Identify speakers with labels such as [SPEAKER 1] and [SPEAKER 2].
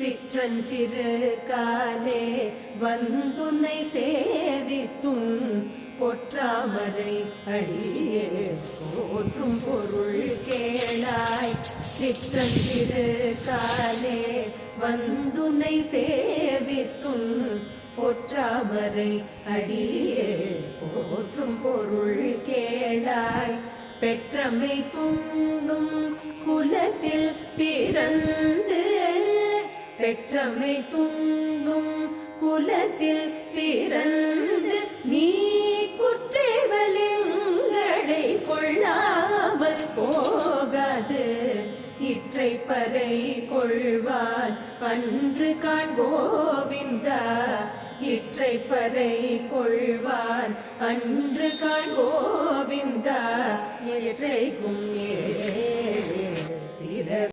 [SPEAKER 1] சிற்றஞ்சிறு காலே வந்துன்னை சேவித்தும் பொற்றாமரை அடியே போற்றும் பொருள் கேளாய். சிற்றஞ்சிறு காலே வந்துன்னை சேவித்தும் பொற்றாமரை அடியே போற்றும் பொருள் கேளாய். பெற்றமை துண்ணும் குலத்தில் பிறந்து பெற்றமை துண்ணும் குலத்தில் பிறந்து நீ குற்றேவலிங்களை கொள்ளாமல் போகாது. இற்றை பறை கொள்வான் அன்று காண் கோவிந்தா. இற்றை பறை கொள்வான் அன்று காண் கோவிந்தா. எற்றைக்கும் பிறவி